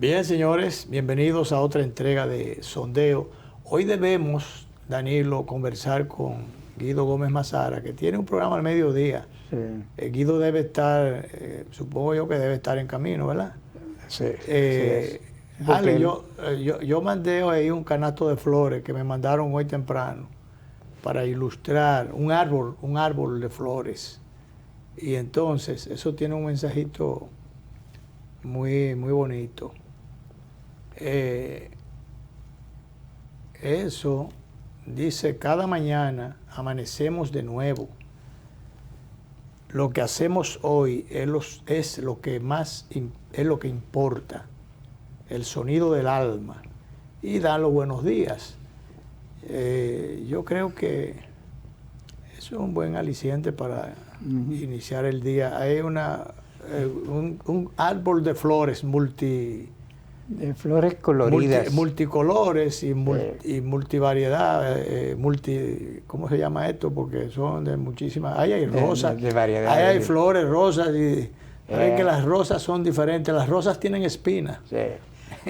Bien, señores, bienvenidos a otra entrega de Sondeo. Hoy debemos, Danilo, conversar con Guido Gómez Mazara, que tiene un programa al mediodía. Sí. Guido debe estar, supongo yo que debe estar en camino, ¿verdad? Sí, Ale, yo mandé ahí un canasto de flores que me mandaron hoy temprano para ilustrar un árbol de flores. Y entonces, eso tiene un mensajito muy, muy bonito. Eso dice: cada mañana amanecemos de nuevo. Lo que hacemos hoy es lo que importa, el sonido del alma, y dan los buenos días. Yo creo que eso es un buen aliciente para iniciar el día. Hay un árbol de flores de flores coloridas. Multicolores y multivariedad, ¿cómo se llama esto? Porque son de muchísimas, hay rosas, de variedad, hay flores rosas y hay que las rosas son diferentes, las rosas tienen espinas. Sí.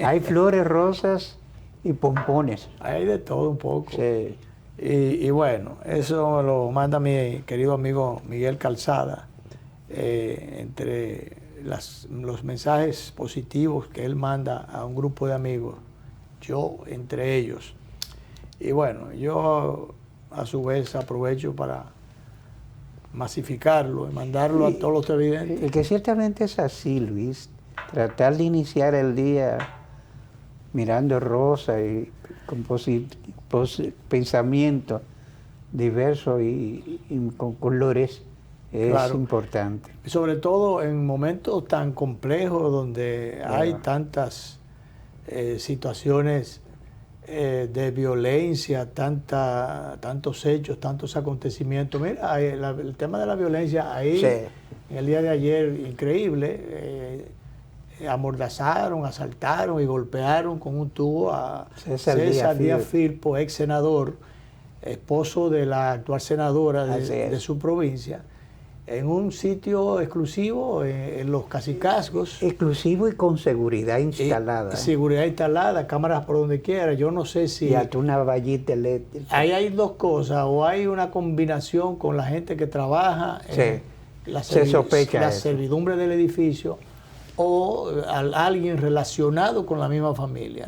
Hay flores rosas y pompones. Hay de todo un poco. Sí. Y bueno, eso lo manda mi querido amigo Miguel Calzada, entre los mensajes positivos que él manda a un grupo de amigos, yo entre ellos. Y bueno, yo a su vez aprovecho para masificarlo y mandarlo a todos los televidentes. Y que ciertamente es así, Luis. Tratar de iniciar el día mirando rosa y con pensamiento diverso y con colores es importante. Sobre todo en momentos tan complejos donde hay tantas situaciones de violencia, tantos hechos, tantos acontecimientos. Mira, el tema de la violencia ahí, en el día de ayer, increíble. Amordazaron, asaltaron y golpearon con un tubo a César Díaz Firpo, ex senador, esposo de la actual senadora de su provincia, en un sitio exclusivo, en los Cacicazgos. Exclusivo y con seguridad instalada. Seguridad instalada, cámaras por donde quiera. Yo no sé si... Y hasta una vallita eléctrica. Ahí hay dos cosas, o hay una combinación con la gente que trabaja en la servidumbre del edificio, o alguien relacionado con la misma familia.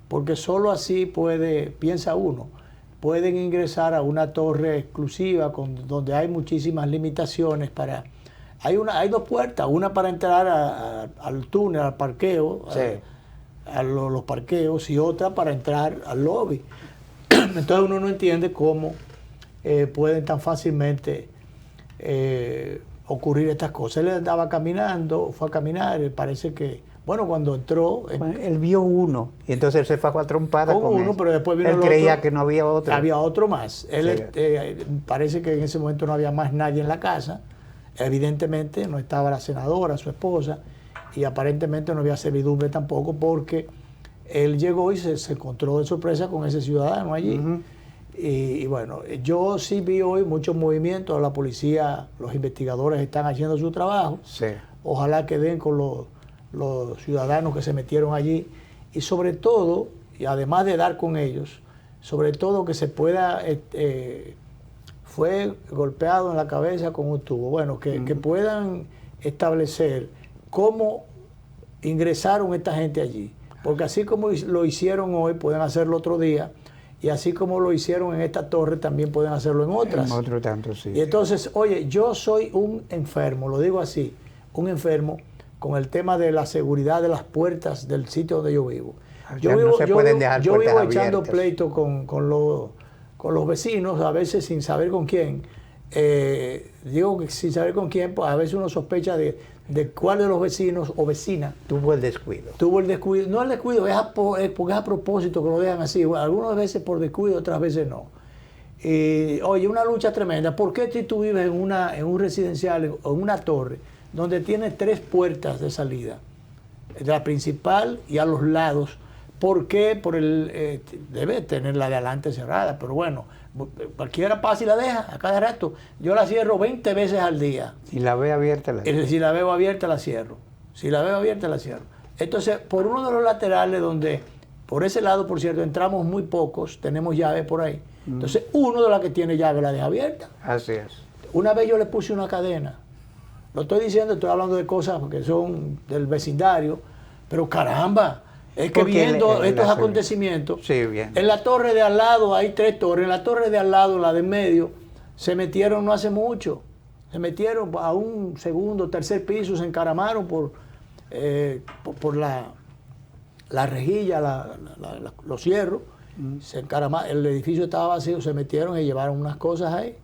Porque solo así piensa uno, pueden ingresar a una torre exclusiva donde hay muchísimas limitaciones hay dos puertas, una para entrar al túnel, al parqueo, a los parqueos, y otra para entrar al lobby. Entonces uno no entiende cómo pueden tan fácilmente ocurrir estas cosas. Él andaba caminando, fue a caminar, parece que, bueno, cuando entró... él vio uno, y entonces él se fue a trompada con uno, pero después vino él creía que no había otro. Había otro más. Parece que en ese momento no había más nadie en la casa. Evidentemente no estaba la senadora, su esposa, y aparentemente no había servidumbre tampoco, porque él llegó y se encontró de sorpresa con ese ciudadano allí. Y bueno, yo sí vi hoy muchos movimientos. La policía, los investigadores están haciendo su trabajo. Ojalá que den con los ciudadanos que se metieron allí. Y sobre todo, y además de dar con ellos, sobre todo que se pueda... fue golpeado en la cabeza con un tubo. Bueno, que puedan establecer cómo ingresaron esta gente allí. Porque así como lo hicieron hoy, pueden hacerlo otro día. Y así como lo hicieron en esta torre, también pueden hacerlo en otras. En otro tanto, sí. Y entonces, oye, yo soy un enfermo, lo digo así, un enfermo con el tema de la seguridad de las puertas del sitio donde yo vivo. Yo vivo echando pleito con los vecinos, a veces sin saber con quién. Digo que sin saber con quién, pues a veces uno sospecha de cuál de los vecinos o vecina tuvo el descuido. No el descuido, porque es a propósito que lo dejan así. Algunas veces por descuido, otras veces no. Oye, una lucha tremenda. ¿Por qué si tú vives en un residencial o en una torre donde tiene 3 puertas de salida, la principal y a los lados? ¿Por qué? Debe tener la de adelante cerrada, pero bueno, cualquiera pasa y la deja a cada rato. Yo la cierro 20 veces al día. Si la veo abierta, Si la veo abierta, la cierro. Si la veo abierta, la cierro. Entonces, por uno de los laterales donde, por ese lado, por cierto, entramos muy pocos, tenemos llave por ahí. Entonces, uno de los que tiene llave la deja abierta. Así es. Una vez yo le puse una cadena. Lo estoy diciendo, estoy hablando de cosas que son del vecindario, pero caramba, es que viendo estos acontecimientos, sí, bien. En la torre de al lado, hay 3 torres, en la torre de al lado, la de en medio, se metieron no hace mucho, se metieron a un segundo, tercer piso, se encaramaron por la rejilla, los cierros, se encaramaron, el edificio estaba vacío, se metieron y llevaron unas cosas ahí.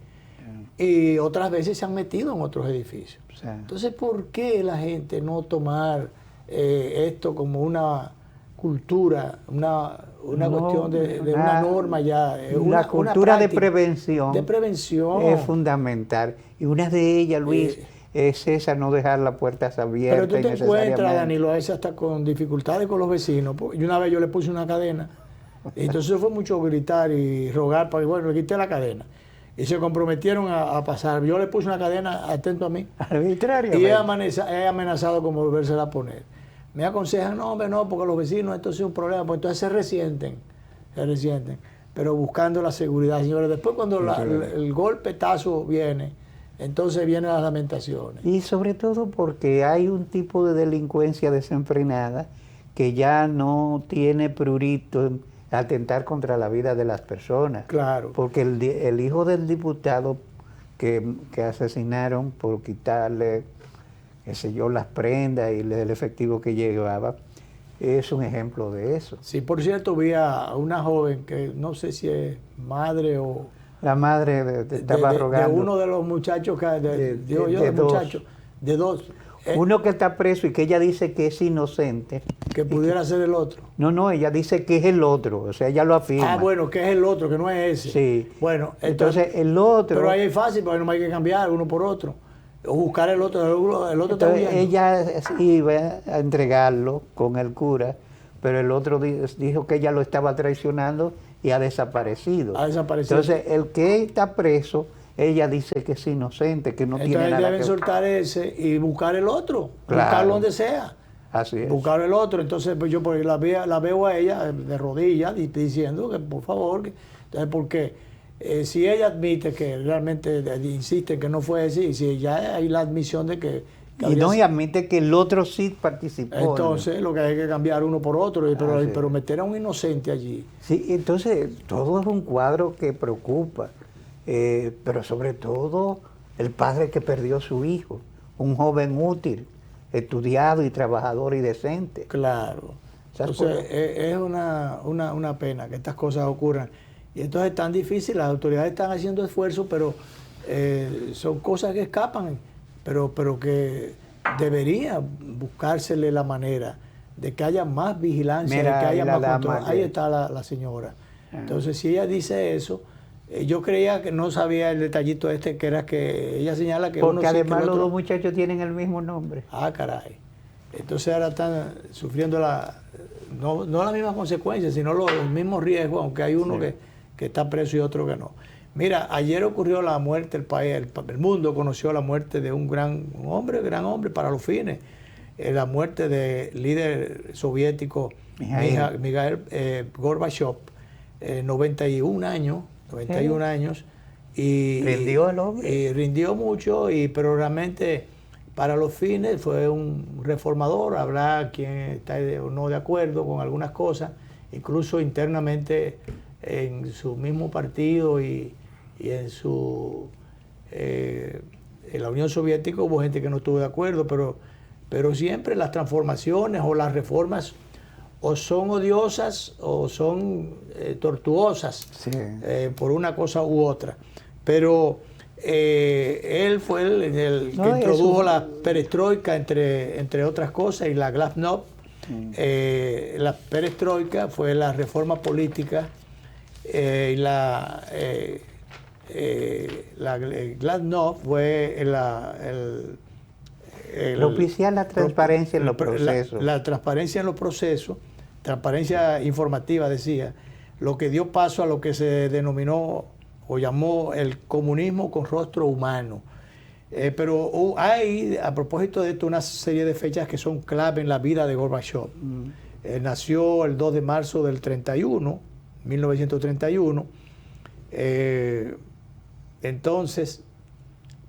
Y otras veces se han metido en otros edificios. Sí. Entonces, ¿por qué la gente no tomar esto como una cultura, una cuestión de una norma ya? La cultura de prevención. De prevención. Es fundamental. Y una de ellas, Luis, es esa, no dejar las puertas abiertas. Pero tú te encuentras, Danilo, a veces hasta con dificultades con los vecinos. Y una vez yo le puse una cadena. Y entonces fue mucho gritar y rogar para que, bueno, le quité la cadena. Y se comprometieron a pasar. Yo le puse una cadena, atento a mí. Arbitrario. Y he amenazado con volvérsela a poner. Me aconsejan, no, hombre, no, porque los vecinos, esto es un problema. Pues entonces se resienten. Pero buscando la seguridad, señores. Después cuando el golpetazo viene, entonces vienen las lamentaciones. Y sobre todo porque hay un tipo de delincuencia desenfrenada que ya no tiene prurito en atentar contra la vida de las personas. Claro. Porque el hijo del diputado que asesinaron por quitarle, qué sé yo, las prendas y el efectivo que llevaba, es un ejemplo de eso. Sí, por cierto, vi a una joven que no sé si es madre o... La madre estaba rogando. De uno de los muchachos, de dos. Uno que está preso y que ella dice que es inocente. Que pudiera ser el otro. No, ella dice que es el otro, o sea, ella lo afirma. Ah, bueno, que es el otro, que no es ese. Sí. Bueno, entonces el otro... Pero ahí es fácil, porque no hay que cambiar uno por otro. O buscar el otro, el otro está huyendo. Ella iba a entregarlo con el cura, pero el otro dijo que ella lo estaba traicionando y ha desaparecido. Entonces, el que está preso, ella dice que es inocente, que no tiene nada que ver. Entonces deben soltar ese y buscar el otro, buscarlo donde sea. Así es. Buscar el otro. Entonces, pues yo la veo a ella de rodillas diciendo que por favor, entonces, ¿por qué? Si ella admite que realmente insiste que no fue así, si ya hay la admisión de que y admite que el otro sí participó. Entonces, lo que hay que cambiar uno por otro, pero meter a un inocente allí. Sí, entonces, todo es un cuadro que preocupa, pero sobre todo el padre que perdió a su hijo, un joven útil, estudiado y trabajador y decente. Claro. Entonces, es una pena que estas cosas ocurran. Y entonces es tan difícil, las autoridades están haciendo esfuerzos, pero son cosas que escapan. Pero que debería buscársele la manera de que haya más vigilancia, de que haya más control. Ahí está la señora. Entonces, si ella dice eso, yo creía que no sabía el detallito que era que ella señala que porque además los dos muchachos tienen el mismo nombre. Ah, caray. Entonces ahora están sufriendo no las mismas consecuencias, sino los mismos riesgos, aunque hay uno que está preso y otro que no. Mira, ayer ocurrió la muerte, el mundo conoció la muerte de un gran hombre para los fines, la muerte del líder soviético Mikhail Gorbachev, 91 años, y rindió el hombre. Y rindió mucho, pero realmente para los fines fue un reformador. Habrá quien está o no de acuerdo con algunas cosas, incluso internamente en su mismo partido y en la Unión Soviética hubo gente que no estuvo de acuerdo, pero siempre las transformaciones o las reformas o son odiosas o son tortuosas, por una cosa u otra. Pero él fue el que introdujo la perestroika, entre otras cosas, y la glasnost. La perestroika fue la reforma política, y la glasnost fue propiciar la transparencia en los procesos. La transparencia en los procesos, transparencia informativa, decía, lo que dio paso a lo que se denominó o llamó el comunismo con rostro humano. Pero hay, a propósito de esto, una serie de fechas que son clave en la vida de Gorbachev. Nació el 2 de marzo del 1931. Entonces,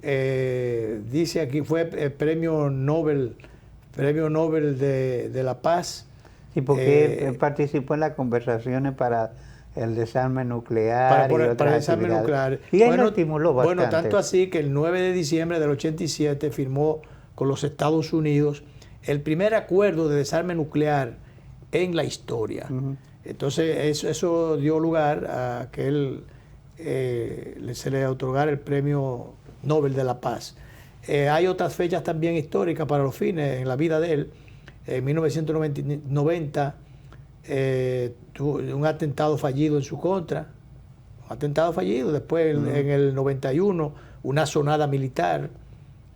dice aquí, fue premio Nobel de la Paz. Sí, porque participó en las conversaciones para el desarme nuclear. Para el desarme nuclear. Y él lo estimuló bastante. Bueno, tanto así que el 9 de diciembre del 87 firmó con los Estados Unidos el primer acuerdo de desarme nuclear en la historia. Entonces, eso dio lugar a que él se le otorgara el premio Nobel de la Paz. Hay otras fechas también históricas para los fines en la vida de él. En 1990 tuvo un atentado fallido en su contra. Un atentado fallido. Después, en el 91, una sonada militar.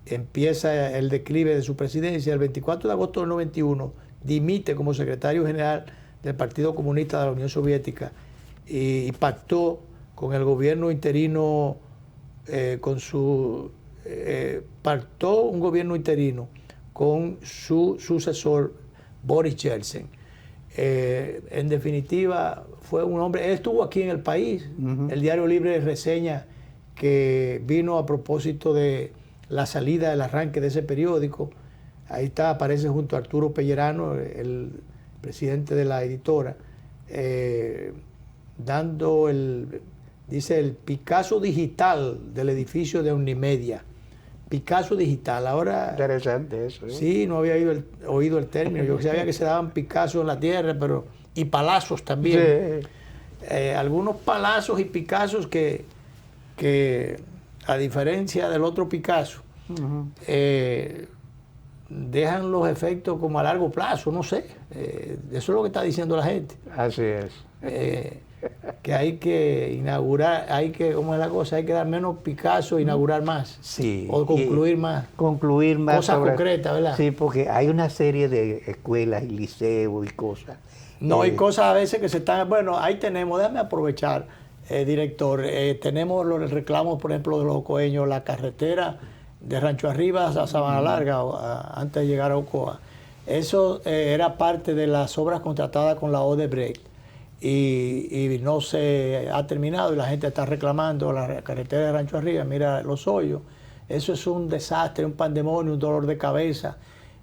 Empieza el declive de su presidencia. El 24 de agosto del 91 dimite como secretario general del Partido Comunista de la Unión Soviética y pactó con el gobierno interino, pactó un gobierno interino con su sucesor Boris Yeltsin. En definitiva, fue un hombre, él estuvo aquí en el país. El Diario Libre reseña que vino a propósito de la salida, del arranque de ese periódico. Ahí está, aparece junto a Arturo Pellerano, el presidente de la editora, dando dice el Picasso digital del edificio de Unimedia. Picasso digital. Ahora, interesante eso. Sí, no había oído el término. Yo sabía que se daban Picasso en la tierra, pero y palazos también. Sí. Algunos palazos y Picassos que a diferencia del otro Picasso, dejan los efectos como a largo plazo, no sé. Eso es lo que está diciendo la gente. Así es. Que hay que inaugurar, ¿cómo es la cosa? Hay que dar menos Picasso e inaugurar más. Sí. O concluir más. Concluir más. Cosas concretas, ¿verdad? Sí, porque hay una serie de escuelas y liceos y cosas. No, hay cosas a veces que se están... Bueno, ahí tenemos, déjame aprovechar, director, tenemos los reclamos, por ejemplo, de los ocoeños, la carretera de Rancho Arriba a Sabana Larga, antes de llegar a Ocoa. Eso era parte de las obras contratadas con la Odebrecht. Y no se ha terminado y la gente está reclamando la carretera de Rancho Arriba, mira los hoyos. Eso es un desastre, un pandemonio, un dolor de cabeza.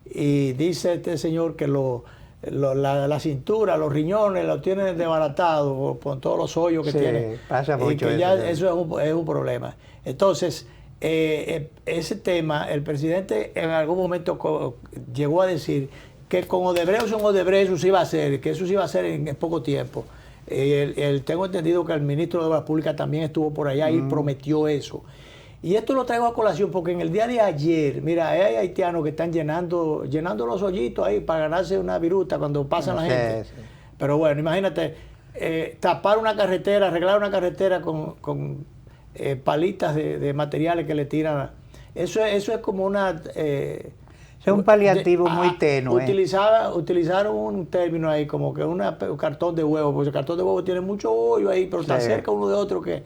Y dice este señor que la cintura, los riñones los tiene desbaratados por todos los hoyos que tiene. Pasa mucho y que ya eso es un problema. Entonces, ese tema, el presidente en algún momento llegó a decir que con Odebrecht o sin Odebrecht eso se iba a hacer, que eso se iba a hacer en poco tiempo. Tengo entendido que el ministro de Obras Públicas también estuvo por allá y prometió eso. Y esto lo traigo a colación porque en el día de ayer, mira, hay haitianos que están llenando los hoyitos ahí para ganarse una viruta cuando pasan la gente. Sí. Pero bueno, imagínate, tapar una carretera, arreglar una carretera con palitas de materiales que le tiran. Eso es como una... es un paliativo muy tenue. Utilizaron un término ahí como que un cartón de huevo, porque el cartón de huevo tiene mucho hoyo ahí, pero está cerca uno de otro que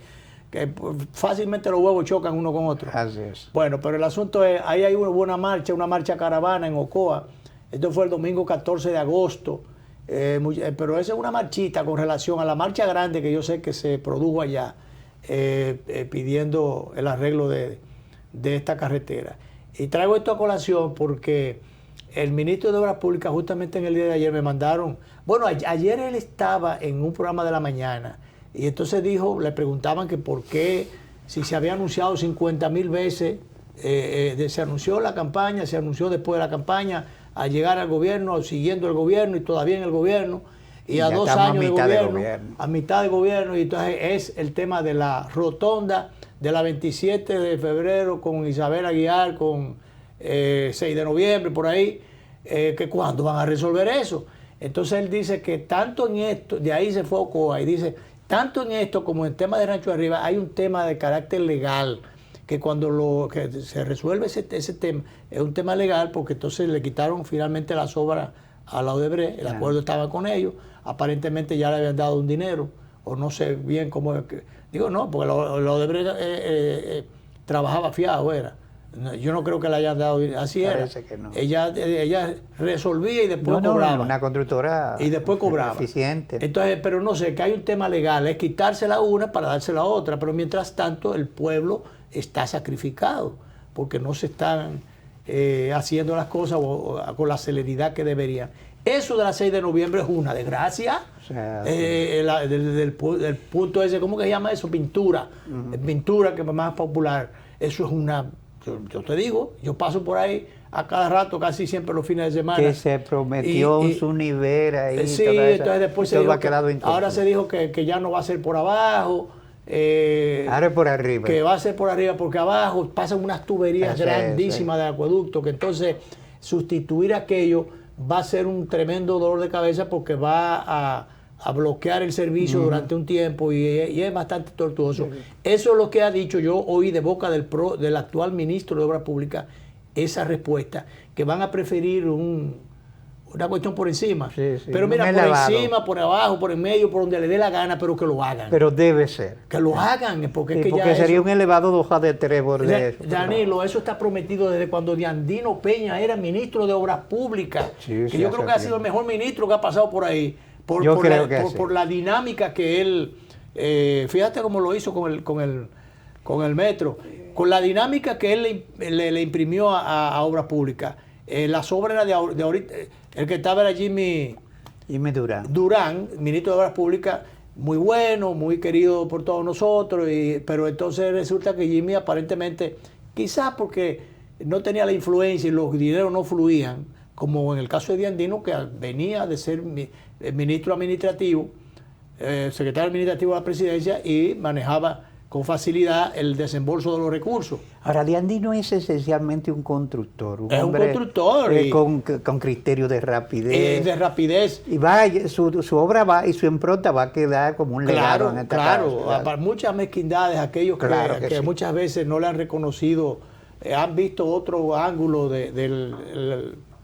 fácilmente los huevos chocan uno con otro. Así es. Bueno, pero el asunto es, ahí hay una marcha caravana en Ocoa. Esto fue el domingo 14 de agosto. Pero esa es una marchita con relación a la marcha grande que yo sé que se produjo allá, pidiendo el arreglo de esta carretera. Y traigo esto a colación porque el ministro de Obras Públicas justamente en el día de ayer me mandaron... Bueno, ayer él estaba en un programa de la mañana y entonces le preguntaban que por qué, si se había anunciado 50,000 veces, se anunció la campaña, se anunció después de la campaña, a llegar al gobierno, siguiendo el gobierno y todavía en el gobierno, y a 2 años de gobierno, a mitad de gobierno, y entonces es el tema de la rotonda de la 27 de febrero con Isabel Aguiar, con 6 de noviembre, por ahí, que cuándo van a resolver eso. Entonces él dice que tanto en esto, de ahí se fue a Ocoa, y dice, tanto en esto como en el tema de Rancho Arriba, hay un tema de carácter legal, que cuando que se resuelve ese tema, es un tema legal, porque entonces le quitaron finalmente las obras a la Odebrecht, el acuerdo estaba con ellos, aparentemente ya le habían dado un dinero, o no sé bien cómo es que... Digo, no, porque lo de Odebrecht trabajaba fiado, era. Yo no creo que le hayan dado dinero. Así Parece era. Que no. Ella resolvía y después cobraba. Una constructora y después cobraba. Eficiente. Entonces, pero no sé, que hay un tema legal, es quitársela una para dársela a otra, pero mientras tanto el pueblo está sacrificado, porque no se están haciendo las cosas con la celeridad que deberían. Eso de la 6 de noviembre es una desgracia. O sea, desde el punto ese, ¿cómo que se llama eso? Pintura. Pintura, que es más popular. Eso es una... Yo te digo, yo paso por ahí a cada rato, casi siempre los fines de semana. Que se prometió un Suniver ahí. Sí, entonces después se dijo ahora se dijo que ya no va a ser por abajo. Ahora es por arriba. Que va a ser por arriba, porque abajo pasan unas tuberías grandísimas de acueducto, que entonces sustituir aquello va a ser un tremendo dolor de cabeza, porque va a bloquear el servicio durante un tiempo y es bastante tortuoso. Eso es lo que ha dicho, yo oí de boca del actual ministro de Obras Públicas, esa respuesta, que van a preferir una cuestión por encima. Pero mira, por encima, por abajo, por en medio, por donde le dé la gana, pero que lo hagan. Pero debe ser. Que lo hagan, porque, porque sería un elevado de hoja de trébol de eso. Danilo, eso está prometido desde cuando Diandino Peña era ministro de Obras Públicas, que yo creo que ha sido el mejor ministro que ha pasado por ahí. Por la dinámica que él, fíjate cómo lo hizo con el metro, con la dinámica que él le imprimió a Obras Públicas. Las obras de ahorita, el que estaba era Jimmy Durán, ministro de Obras Públicas, muy bueno, muy querido por todos nosotros, pero entonces resulta que Jimmy aparentemente, quizás porque no tenía la influencia y los dineros no fluían, como en el caso de Diandino, que venía de ser ministro administrativo, secretario administrativo de la presidencia, y manejaba con facilidad el desembolso de los recursos. Ahora, Diandino es esencialmente un constructor. Es un constructor. Con criterio de rapidez. De rapidez. Y su obra va y su impronta va a quedar como un legado en esta casa. Para muchas mezquindades, aquellos que muchas veces no le han reconocido, han visto otro ángulo de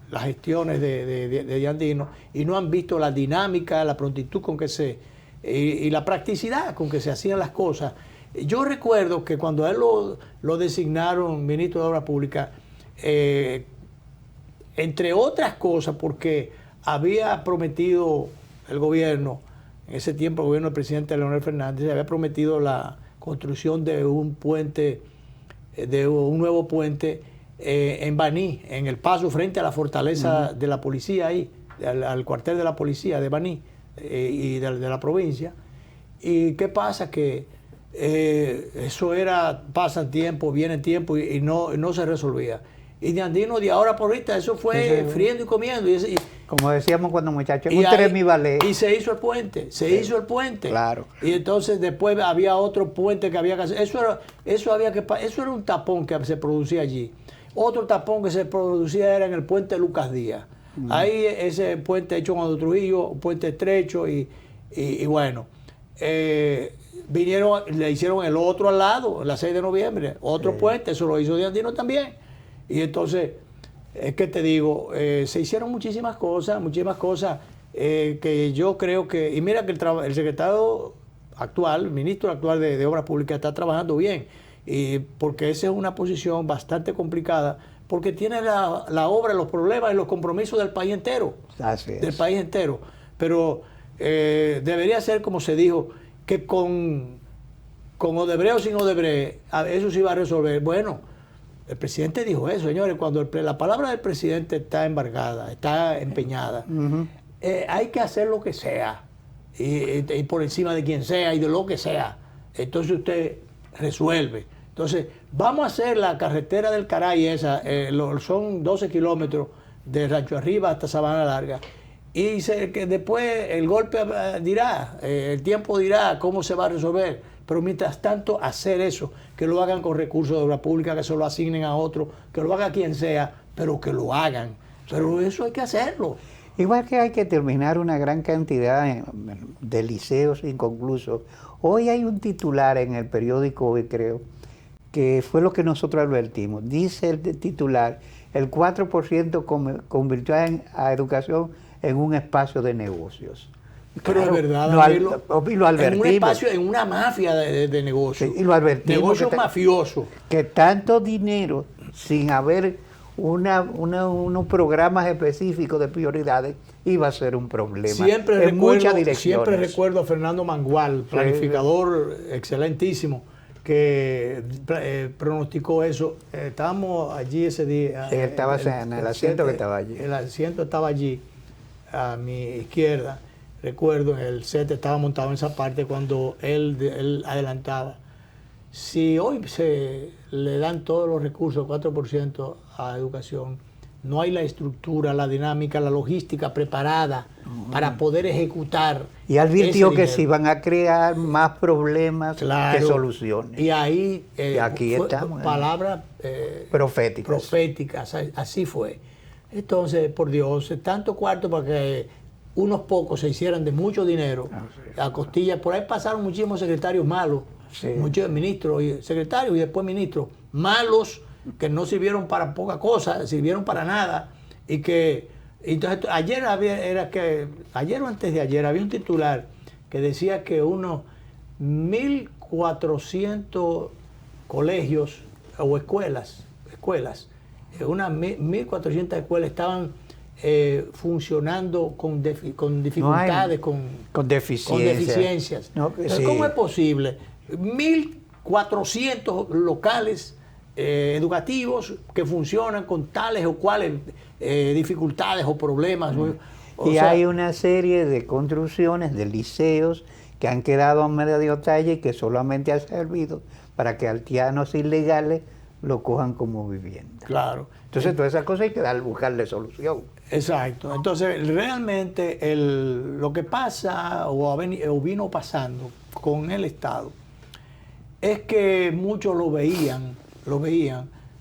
las gestiones de Diandino, y no han visto la dinámica, la prontitud con que y la practicidad con que se hacían las cosas. Yo recuerdo que cuando a él lo designaron ministro de Obras Públicas, entre otras cosas, porque había prometido el gobierno, en ese tiempo el gobierno del presidente Leonel Fernández, había prometido la construcción de un puente, de un nuevo puente en Baní, en el paso frente a la fortaleza de la policía ahí, al cuartel de la policía de Baní y de la provincia. ¿Y qué pasa? Que eso pasa tiempo, viene tiempo y no se resolvía. Y Diandino, de ahora por ahorita, eso fue friendo y comiendo. Como decíamos cuando muchachos, un tremibalé. Y se hizo el puente, hizo el puente. Claro. Y entonces después había otro puente que había que hacer. Eso era un tapón que se producía allí. Otro tapón que se producía era en el puente Lucas Díaz. Ahí ese puente hecho cuando Trujillo, un puente estrecho y bueno. Vinieron, le hicieron el otro al lado, la 6 de noviembre, otro puente, eso lo hizo Diandino también. Y entonces, es que te digo, se hicieron muchísimas cosas que yo creo que, y mira que el secretario actual, el ministro actual de Obras Públicas está trabajando bien, porque esa es una posición bastante complicada, porque tiene la obra, los problemas y los compromisos del país entero. Así es. Del país entero. Pero debería ser como se dijo, que con Odebrecht o sin Odebrecht, eso se iba a resolver. Bueno, el presidente dijo eso, señores, cuando la palabra del presidente está embargada, está empeñada, hay que hacer lo que sea, y por encima de quien sea y de lo que sea. Entonces usted resuelve. Entonces, vamos a hacer la carretera del Caray esa, son 12 kilómetros de Rancho Arriba hasta Sabana Larga. Y que después el golpe dirá, el tiempo dirá cómo se va a resolver. Pero mientras tanto, hacer eso, que lo hagan con recursos de obra pública, que se lo asignen a otro, que lo haga quien sea, pero que lo hagan. Pero eso hay que hacerlo. Igual que hay que terminar una gran cantidad de liceos inconclusos. Hoy hay un titular en el periódico Hoy, creo, que fue lo que nosotros advertimos. Dice el titular, el 4% convirtió a educación en un espacio de negocios. Pero es verdad, lo advertimos. En un espacio, en una mafia de negocios. Sí, y lo advertimos. Negocios mafiosos. Que tanto dinero sin haber unos programas específicos de prioridades, iba a ser un problema. Siempre recuerdo a Fernando Mangual, planificador excelentísimo, que pronosticó eso. Estábamos allí ese día. Sí, estaba en el asiento que estaba allí. El asiento estaba allí, a mi izquierda. Recuerdo, el set estaba montado en esa parte cuando él adelantaba. Si hoy se le dan todos los recursos, 4% a educación, no hay la estructura, la dinámica, la logística preparada para poder ejecutar. Y advirtió que se iban a crear más problemas que soluciones. Y ahí aquí estamos. Palabras proféticas, así fue. Entonces, por Dios, tanto cuarto para que unos pocos se hicieran de mucho dinero a costillas. Por ahí pasaron muchísimos secretarios malos, muchos ministros y secretarios y después ministros malos que no sirvieron para poca cosa, sirvieron para nada. Y que entonces ayer o antes de ayer había un titular que decía que unos 1.400 colegios o escuelas, unas 1.400 escuelas estaban funcionando con dificultades, con deficiencias. Entonces, ¿cómo es posible? 1.400 locales educativos que funcionan con tales o cuales dificultades o problemas. Hay una serie de construcciones de liceos que han quedado a medio talle y que solamente han servido para que haitianos ilegales lo cojan como vivienda. Claro. Entonces, todas esas cosas hay que buscarle solución. Exacto. Entonces, realmente lo que pasa o vino pasando con el Estado es que muchos lo veían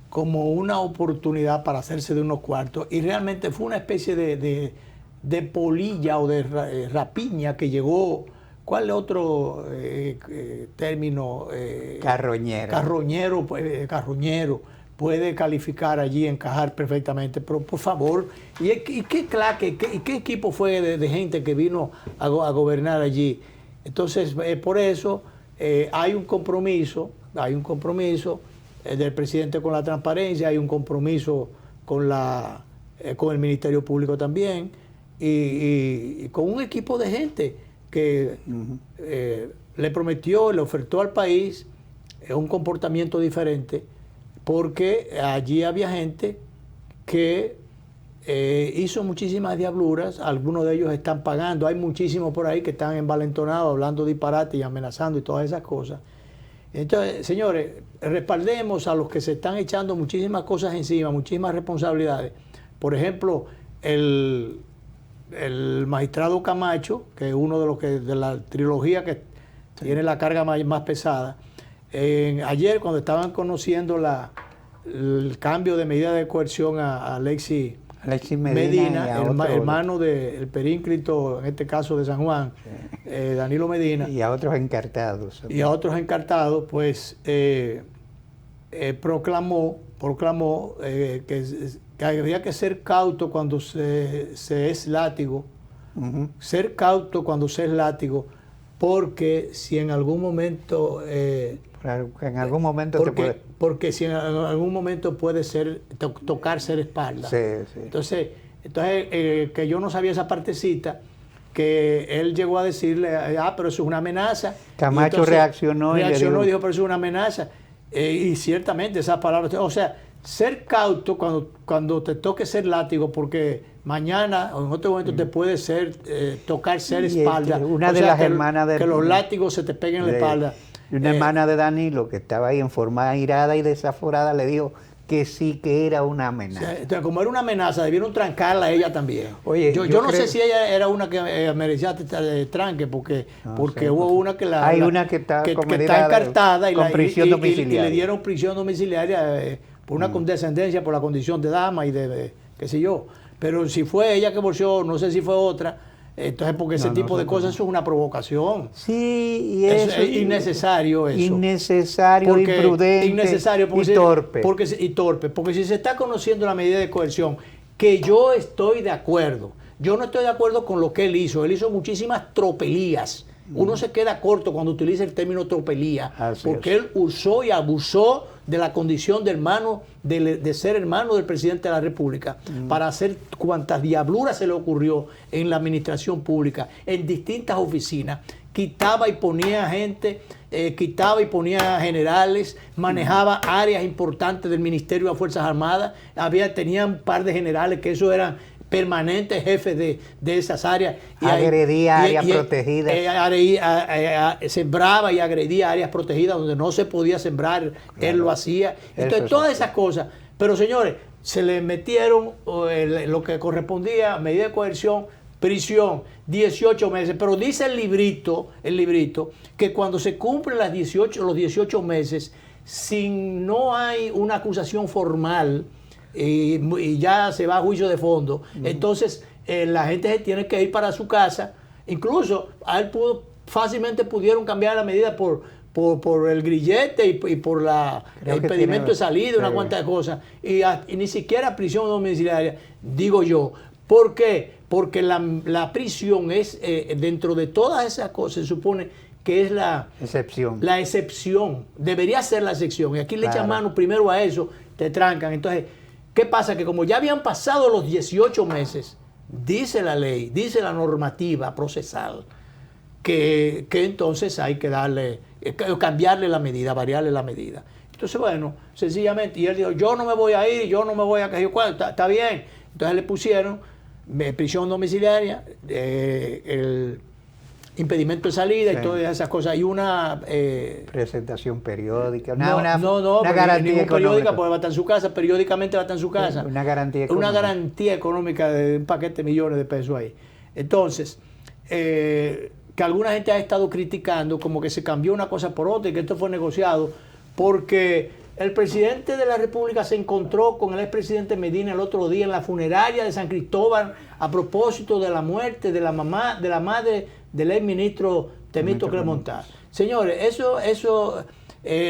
como una oportunidad para hacerse de unos cuartos, y realmente fue una especie de polilla o de rapiña que llegó. ¿Cuál es otro término? Carroñero puede calificar allí, encajar perfectamente, pero por favor, ¿y qué equipo fue de gente que vino a gobernar allí? Entonces, por eso hay un compromiso del presidente con la transparencia, hay un compromiso con el Ministerio Público también, y con un equipo de gente que le prometió, le ofertó al país un comportamiento diferente, porque allí había gente que hizo muchísimas diabluras, algunos de ellos están pagando, hay muchísimos por ahí que están envalentonados, hablando disparate y amenazando y todas esas cosas. Entonces, señores, respaldemos a los que se están echando muchísimas cosas encima, muchísimas responsabilidades. Por ejemplo, el magistrado Camacho, que es uno de la trilogía que tiene la carga más pesada, ayer cuando estaban conociendo el cambio de medida de coerción a Alexis Medina, hermano del perínclito, en este caso de San Juan, Danilo Medina. Y a otros encartados. Pues proclamó que había que ser cauto cuando se es látigo, ser cauto cuando se es látigo, porque si en algún momento... porque si en algún momento puede ser tocar ser espalda. Sí. Entonces que yo no sabía esa partecita, que él llegó a decirle, pero eso es una amenaza. Camacho reaccionó y dijo, pero eso es una amenaza. Y ciertamente esas palabras, o sea, ser cauto cuando te toque ser látigo, porque mañana o en otro momento te puede tocar ser espalda. Una de las hermanas que los látigos se te peguen en la espalda. Una hermana de Danilo, que estaba ahí en forma airada y desaforada, le dijo que sí, que era una amenaza. Entonces, como era una amenaza, debieron trancarla a ella también. Oye, yo no sé si ella era una que merecía tranque, porque hubo una que hay una que está encartada con prisión domiciliaria. Y le dieron prisión domiciliaria por una condescendencia, por la condición de dama y de qué sé yo. Pero si fue ella que bolseó, no sé si fue otra. Entonces, porque ese tipo de cosas, eso es una provocación. Sí, y eso es innecesario eso. Innecesario, imprudente y torpe. Porque si se está conociendo la medida de coerción, que yo estoy de acuerdo. Yo no estoy de acuerdo con lo que él hizo. Él hizo muchísimas tropelías Uno se queda corto cuando utiliza el término tropelía, porque él usó y abusó de la condición de hermano, de ser hermano del presidente de la República, para hacer cuantas diabluras se le ocurrió en la administración pública, en distintas oficinas. Quitaba y ponía gente, quitaba y ponía generales, manejaba áreas importantes del Ministerio de las Fuerzas Armadas, tenían un par de generales que eso eran permanentes jefes de esas áreas. Agredía áreas protegidas. Sembraba y agredía áreas protegidas donde no se podía sembrar, él lo hacía. Entonces, todas esas cosas. Pero, señores, se le metieron lo que correspondía a medida de coerción, prisión, 18 meses. Pero dice el librito, que cuando se cumplen los 18 meses, si no hay una acusación formal, y ya se va a juicio de fondo, entonces la gente se tiene que ir para su casa. Incluso a él fácilmente pudieron cambiar la medida por el grillete y por el impedimento de salida, una cuanta de cosas, y ni siquiera prisión domiciliaria, digo yo. ¿Por qué? Porque la prisión es, dentro de todas esas cosas, se supone que es la excepción. La excepción, debería ser la excepción, y aquí le echan mano primero a eso, te trancan. Entonces, ¿qué pasa? Que como ya habían pasado los 18 meses, dice la ley, dice la normativa procesal, que entonces hay que cambiarle la medida, variarle la medida. Entonces, bueno, sencillamente, y él dijo, yo no me voy a ir, yo no me voy a quejar. Está bien. Entonces le pusieron prisión domiciliaria, el impedimento de salida y todas esas cosas, y una presentación periódica, una garantía periódica, porque va a estar en su casa, periódicamente va a estar en su casa, una garantía económica de un paquete de millones de pesos ahí. Entonces, que alguna gente ha estado criticando como que se cambió una cosa por otra y que esto fue negociado, porque el presidente de la República se encontró con el expresidente Medina el otro día en la funeraria de San Cristóbal a propósito de la muerte de la madre del exministro Temístocles Clemontá. Señores,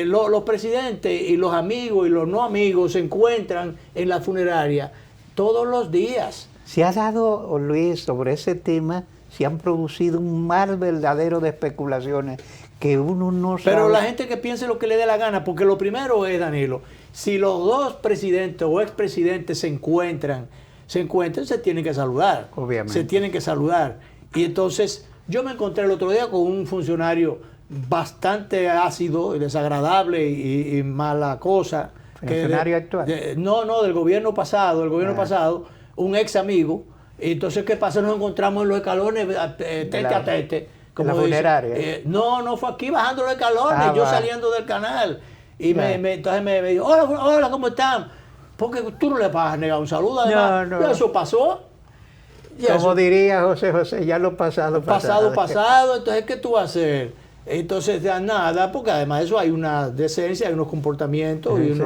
los presidentes y los amigos y los no amigos se encuentran en la funeraria todos los días. Se ha dado, Luis, sobre ese tema, se han producido un mar verdadero de especulaciones que uno no sabe. Pero la gente que piense lo que le dé la gana, porque lo primero es, Danilo, si los dos presidentes o expresidentes se encuentran, se tienen que saludar. Obviamente. Se tienen que saludar. Y entonces, yo me encontré el otro día con un funcionario bastante ácido y desagradable y mala cosa. ¿Funcionario actual? No, del gobierno pasado, un ex amigo. Y entonces, ¿qué pasa? Nos encontramos en los escalones tete a tete. Como la funeraria. No, fue aquí bajando los escalones, yo saliendo del canal. Y entonces me dijo, hola, ¿cómo están? Porque tú no le vas a negar un saludo, además. No. Eso pasó. Como diría José, ya lo pasado. Entonces, ¿qué tú vas a hacer? Entonces, nada, porque además de eso hay una decencia, hay unos comportamientos y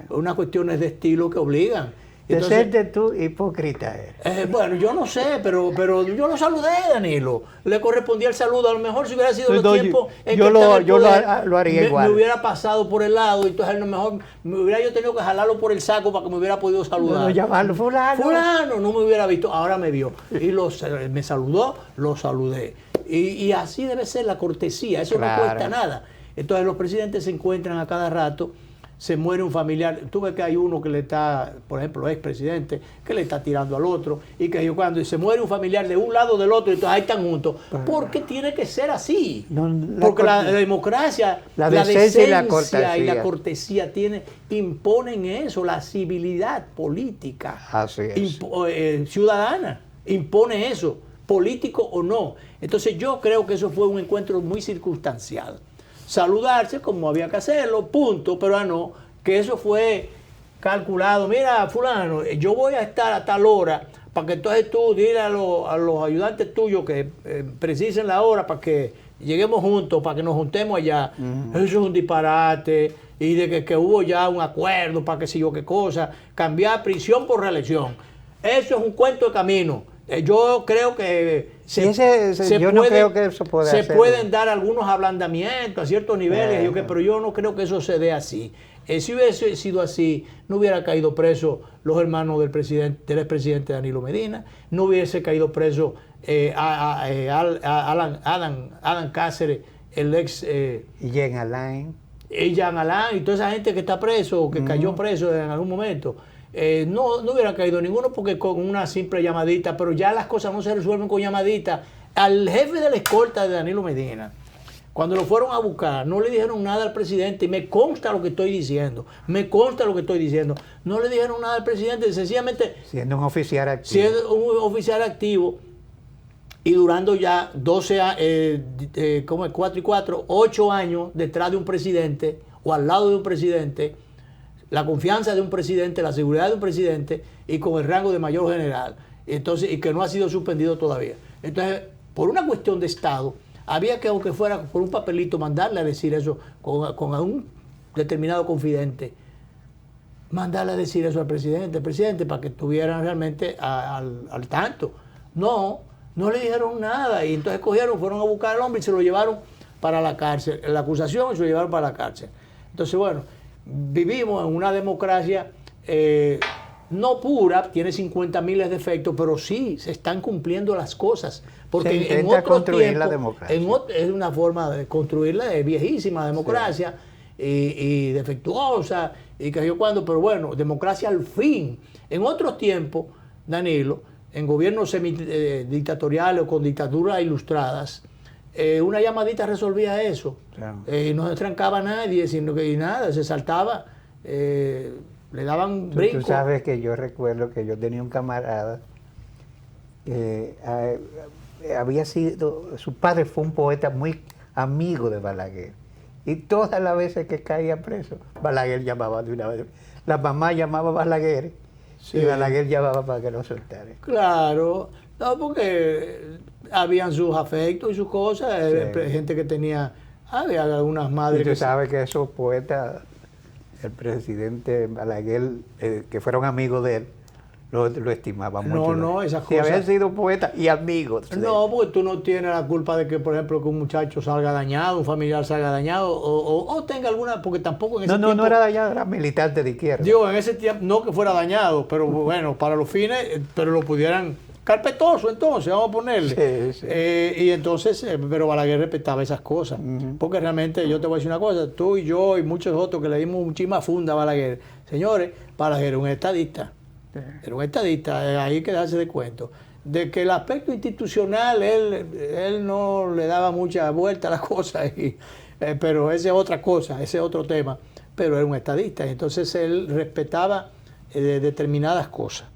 unas cuestiones de estilo que obligan. Entonces, de tú hipócrita eres. Bueno, yo no sé, pero yo lo saludé, Danilo. Le correspondía el saludo. A lo mejor si hubiera sido el tiempo en que lo haría igual. Me hubiera pasado por el lado, entonces a lo mejor me hubiera yo tenido que jalarlo por el saco para que me hubiera podido saludar. No, llamarlo fulano, no me hubiera visto, ahora me vio. Y me saludó, lo saludé. Y así debe ser la cortesía, eso no cuesta nada. Entonces los presidentes se encuentran a cada rato. Se muere un familiar, tú ves que hay uno que le está, por ejemplo, expresidente, que le está tirando al otro, y que cuando se muere un familiar de un lado o del otro, entonces ahí están juntos. ¿Por qué tiene que ser así? Porque la democracia, la decencia y la cortesía imponen eso, la civilidad política ciudadana, impone eso, político o no. Entonces yo creo que eso fue un encuentro muy circunstancial. Saludarse como había que hacerlo, punto, pero no, que eso fue calculado. Mira, fulano, yo voy a estar a tal hora para que entonces tú dile a los ayudantes tuyos que precisen la hora para que lleguemos juntos, para que nos juntemos allá. Eso es un disparate, y de que hubo ya un acuerdo para que sé yo qué cosa, cambiar prisión por reelección. Eso es un cuento de camino. Yo creo que no creo que eso pueda se pueden dar algunos ablandamientos a ciertos niveles, pero yo no creo que eso se dé así. Si hubiese sido así, no hubiera caído preso los hermanos del expresidente Danilo Medina, no hubiese caído preso Adam Cáceres, el ex... Jean Alain. Jean Alain y toda esa gente que está preso, que cayó preso en algún momento. No hubiera caído ninguno porque con una simple llamadita, pero ya las cosas no se resuelven con llamadita. Al jefe de la escolta de Danilo Medina, cuando lo fueron a buscar, no le dijeron nada al presidente, y me consta lo que estoy diciendo, no le dijeron nada al presidente, sencillamente... Siendo un oficial activo. Siendo un oficial activo y durando ya 4 y 4, 8 años detrás de un presidente o al lado de un presidente, la confianza de un presidente, la seguridad de un presidente y con el rango de mayor general, entonces, y que no ha sido suspendido todavía. Entonces, por una cuestión de Estado, había que, aunque fuera por un papelito, mandarle a decir eso con un determinado confidente, mandarle a decir eso al presidente, para que estuvieran realmente al tanto. No le dijeron nada y entonces fueron a buscar al hombre y se lo llevaron para la cárcel, la acusación, y se lo llevaron para la cárcel. Entonces, bueno, vivimos en una democracia no pura, tiene 50.000 defectos, pero sí se están cumpliendo las cosas. Porque en otro tiempo, la democracia. Es una forma de construirla, es viejísima democracia, y defectuosa, y que yo cuando, pero bueno, democracia al fin. En otros tiempos, Danilo, en gobiernos semidictatoriales o con dictaduras ilustradas, una llamadita resolvía eso. Claro. No se trancaba a nadie, sino que nada, se saltaba, le daban brinco. Tú sabes que yo recuerdo que yo tenía un camarada que había sido, su padre fue un poeta muy amigo de Balaguer. Y todas las veces que caía preso, Balaguer llamaba de una vez. La mamá llamaba a Balaguer y Balaguer llamaba para que lo soltara. Claro, no, porque habían sus afectos y sus cosas, gente que tenía, había algunas madres. Y tú sabes que esos poetas, el presidente Balaguer, que fueron amigos de él, lo estimaba mucho. No, esas cosas. Si habían sido poetas y amigos. No, porque tú no tienes la culpa de que, por ejemplo, que un muchacho salga dañado, un familiar salga dañado, o tenga alguna, porque tampoco en ese tiempo... No era dañado, era militante de izquierda. Digo, en ese tiempo, no que fuera dañado, pero bueno, para los fines, pero lo pudieran... Carpetoso, entonces, vamos a ponerle. Sí. Y entonces, pero Balaguer respetaba esas cosas. Porque realmente, yo te voy a decir una cosa, tú y yo y muchos otros que le dimos muchísima funda a Balaguer. Señores, Balaguer era un estadista. Era un estadista, ahí hay que darse de cuento. De que el aspecto institucional, él no le daba mucha vuelta a las cosas, pero esa es otra cosa, ese es otro tema. Pero era un estadista, entonces él respetaba determinadas cosas.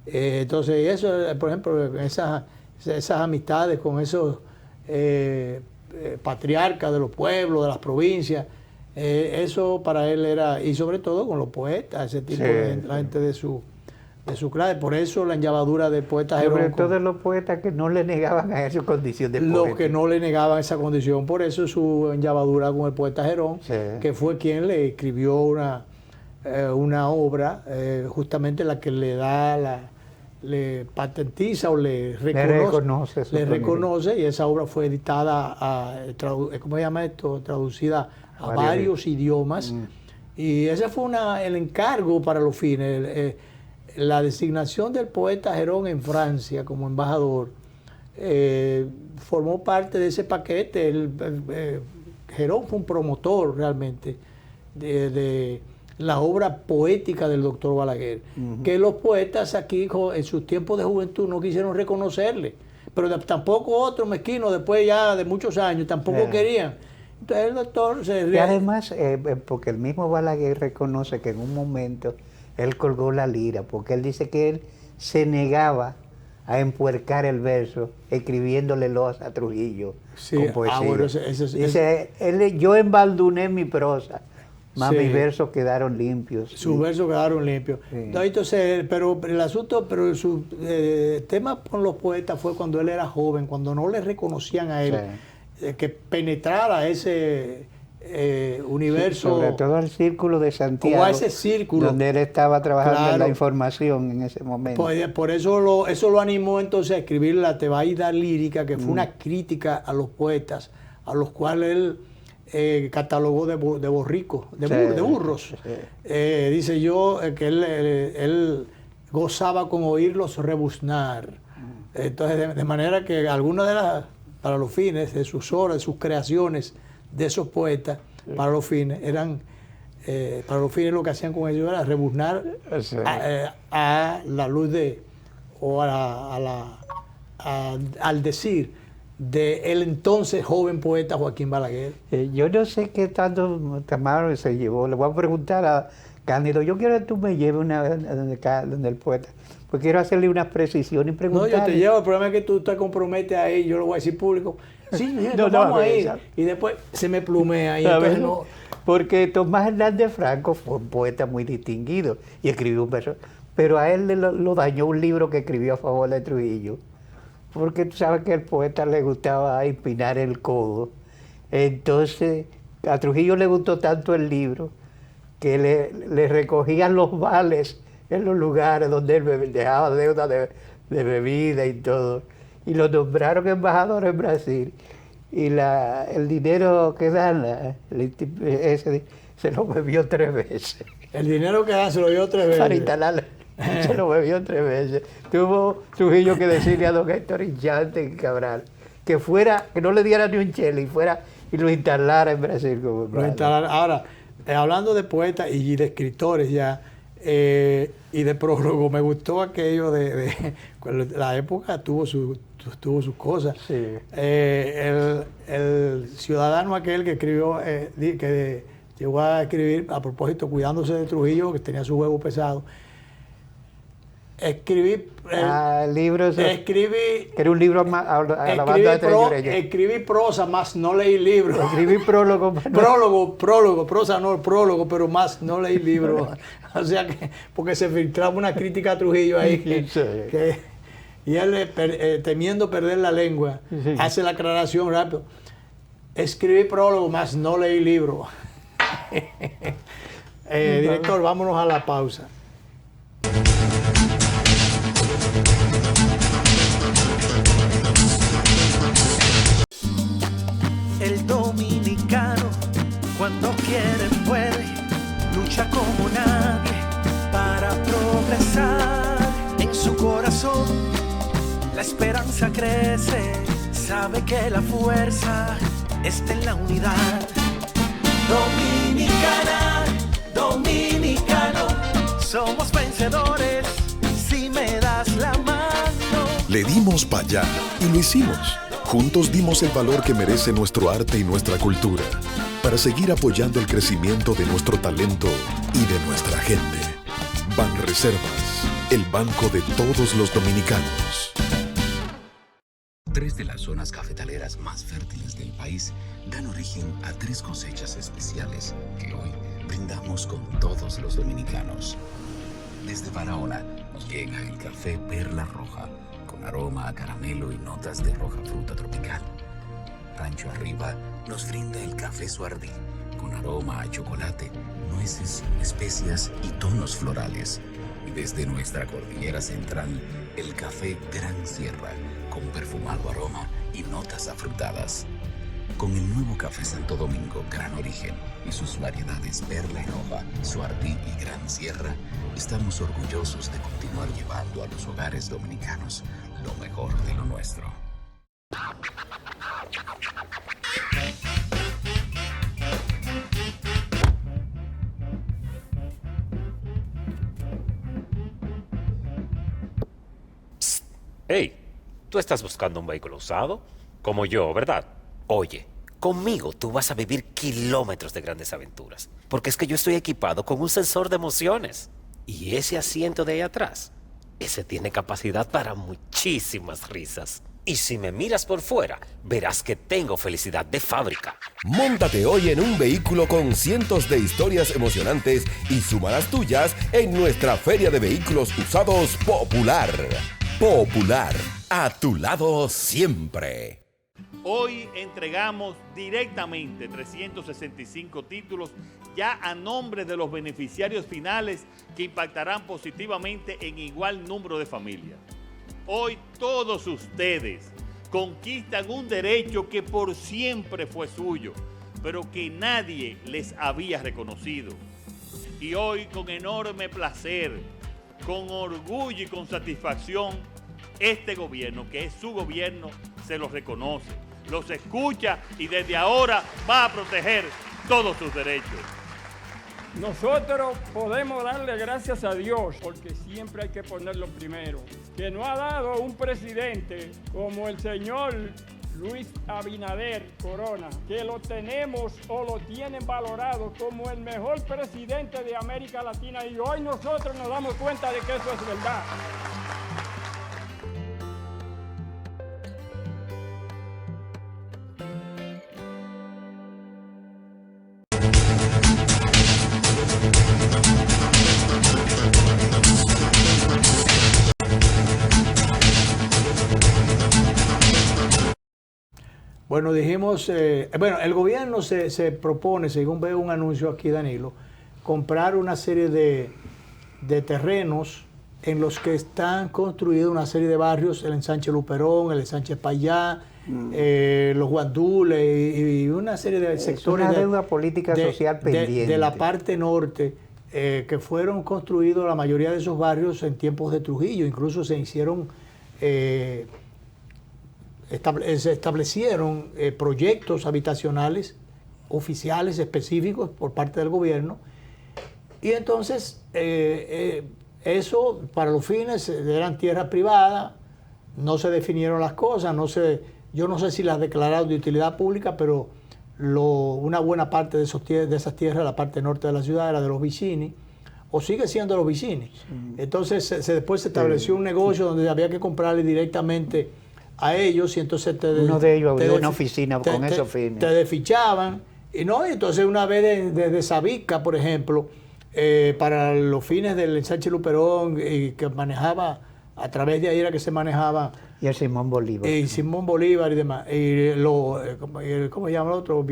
Entonces, eso, por ejemplo, esas amistades con esos patriarcas de los pueblos, de las provincias, eso para él era, y sobre todo con los poetas, ese tipo de gente, la gente de su clase. Por eso la enllabadura de poeta Gerón. Sobre todo los poetas que no le negaban a esa condición de poeta. Los que no le negaban esa condición, por eso su enllabadura con el poeta Gerón, que fue quien le escribió una obra, justamente la que le patentiza o le reconoce, y esa obra fue editada, ¿cómo se llama esto? Traducida a varios idiomas. Y ese fue el encargo para los fines. La designación del poeta Gerón en Francia como embajador formó parte de ese paquete. Gerón fue un promotor realmente de la obra poética del doctor Balaguer, que los poetas aquí en sus tiempos de juventud no quisieron reconocerle, pero tampoco otros mezquinos después ya de muchos años tampoco querían. Entonces el doctor y además, porque el mismo Balaguer reconoce que en un momento él colgó la lira, porque él dice que él se negaba a empuercar el verso escribiéndole los a Trujillo con poesía. Bueno, dice, yo embalduné mi prosa, más mis versos quedaron limpios. Sus versos quedaron limpios. Entonces, pero el asunto, su tema con los poetas fue cuando él era joven, cuando no le reconocían a él que penetrara ese universo. Sobre todo el círculo de Santiago. O a ese círculo. Donde él estaba trabajando en la información en ese momento. Por eso eso lo animó entonces a escribir la Tebaida lírica, que fue una crítica a los poetas, a los cuales él catalogó de borricos, de burros. Dice yo que él gozaba con oírlos rebuznar. Entonces, de manera que algunas para los fines de sus obras, de sus creaciones, de esos poetas, para los fines, lo que hacían con ellos era rebuznar a la luz al decir del entonces joven poeta Joaquín Balaguer. Yo no sé qué tanto Tamaro se llevó. Le voy a preguntar a Cándido. Yo quiero que tú me lleves una vez donde el poeta, porque quiero hacerle una precisión y preguntarle. No, yo te llevo. El problema es que tú te comprometes ahí. Yo lo voy a decir público. Sí, vamos a ir. Y después se me plumea. Y entonces no. Porque Tomás Hernández Franco fue un poeta muy distinguido y escribió un verso. Pero a él lo dañó un libro que escribió a favor de Trujillo. Porque tú sabes que al poeta le gustaba empinar el codo. Entonces, a Trujillo le gustó tanto el libro que le recogían los vales en los lugares donde él dejaba deuda de bebida y todo. Y lo nombraron embajador en Brasil. Y el dinero que dan, ese se lo bebió 3 veces. El dinero que dan se lo bebió 3 veces. Para instalarle. Se lo bebió 3 veces. Tuvo Trujillo que decirle a don Héctor Inchante Cabral que no le diera ni un chele y lo instalara en Brasil. Ahora, hablando de poetas y de escritores ya, y de prólogo, me gustó aquello de la época tuvo sus cosas. Sí. El ciudadano aquel que escribió, que llegó a escribir, a propósito, cuidándose de Trujillo, que tenía su huevo pesado, escribí que era un libro escribí prosa, más no leí libro. Escribí prólogo. Prólogo, pero más no leí libro. O sea que, porque se filtraba una crítica a Trujillo ahí y él, temiendo perder la lengua, hace la aclaración rápido. Escribí prólogo, más no leí libro. Director, vámonos a la pausa. El dominicano, cuando quiere puede, lucha como nadie para progresar. En su corazón la esperanza crece, sabe que la fuerza está en la unidad. Dominicana, dominicano, somos vencedores si me das la mano. Le dimos pa' allá y lo hicimos. Juntos dimos el valor que merece nuestro arte y nuestra cultura para seguir apoyando el crecimiento de nuestro talento y de nuestra gente. Banreservas, el banco de todos los dominicanos. 3 de las zonas cafetaleras más fértiles del país dan origen a 3 cosechas especiales que hoy brindamos con todos los dominicanos. Desde Barahona nos llega el café Perla Roja, con aroma a caramelo y notas de roja fruta tropical. Rancho Arriba nos brinda el café Suardí, con aroma a chocolate, nueces, especias y tonos florales. Y desde nuestra cordillera central, el café Gran Sierra, con perfumado aroma y notas afrutadas. Con el nuevo café Santo Domingo Gran Origen y sus variedades Perla y Roja, Suardí y Gran Sierra, estamos orgullosos de continuar llevando a los hogares dominicanos lo mejor de lo nuestro. Psst. Hey, ¿tú estás buscando un vehículo usado? Como yo, ¿verdad? Oye, conmigo tú vas a vivir kilómetros de grandes aventuras, porque es que yo estoy equipado con un sensor de emociones. Y ese asiento de ahí atrás, ese tiene capacidad para muchísimas risas. Y si me miras por fuera, verás que tengo felicidad de fábrica. Móntate hoy en un vehículo con cientos de historias emocionantes y suma las tuyas en nuestra Feria de Vehículos Usados Popular. Popular, a tu lado siempre. Hoy entregamos directamente 365 títulos ya a nombre de los beneficiarios finales que impactarán positivamente en igual número de familias. Hoy todos ustedes conquistan un derecho que por siempre fue suyo, pero que nadie les había reconocido. Y hoy, con enorme placer, con orgullo y con satisfacción, este gobierno, que es su gobierno, se los reconoce, los escucha y desde ahora va a proteger todos sus derechos. Nosotros podemos darle gracias a Dios, porque siempre hay que ponerlo primero, que nos ha dado un presidente como el señor Luis Abinader Corona, que lo tenemos o lo tienen valorado como el mejor presidente de América Latina, y hoy nosotros nos damos cuenta de que eso es verdad. Bueno, dijimos, el gobierno se propone, según veo un anuncio aquí, Danilo, comprar una serie de terrenos en los que están construidos una serie de barrios, el ensanche Luperón, el ensanche Payá, los Guandules y una serie de sectores. Es una deuda política social pendiente. De la parte norte, que fueron construidos la mayoría de esos barrios en tiempos de Trujillo, incluso se hicieron... se establecieron proyectos habitacionales oficiales específicos por parte del gobierno, y entonces eso para los fines eran tierras privadas, no se definieron las cosas, yo no sé si las declararon de utilidad pública, pero una buena parte de esas tierras, la parte norte de la ciudad, era de los Vicini, o sigue siendo de los Vicini. Entonces después se estableció un negocio donde había que comprarle directamente a ellos, y entonces uno de ellos abrió una oficina con esos fines. Te desfichaban, y entonces una vez desde Sabica, por ejemplo, para los fines del ensanche Luperón, y que manejaba, a través de ahí era que se manejaba. Y el Simón Bolívar. Y Simón Bolívar y demás. Y ¿cómo se llama el otro?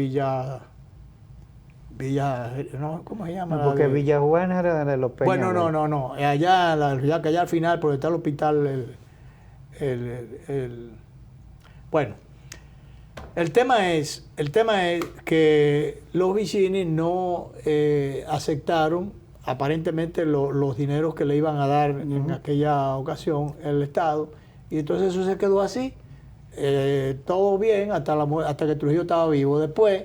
¿cómo se llama? Porque Villa Juana era de los Peñas. Bueno, no. Allá al final, porque está el hospital, bueno, el tema es que los Vicini no aceptaron aparentemente los dineros que le iban a dar en aquella ocasión el Estado, y entonces eso se quedó así, todo bien hasta que Trujillo estaba vivo. Después,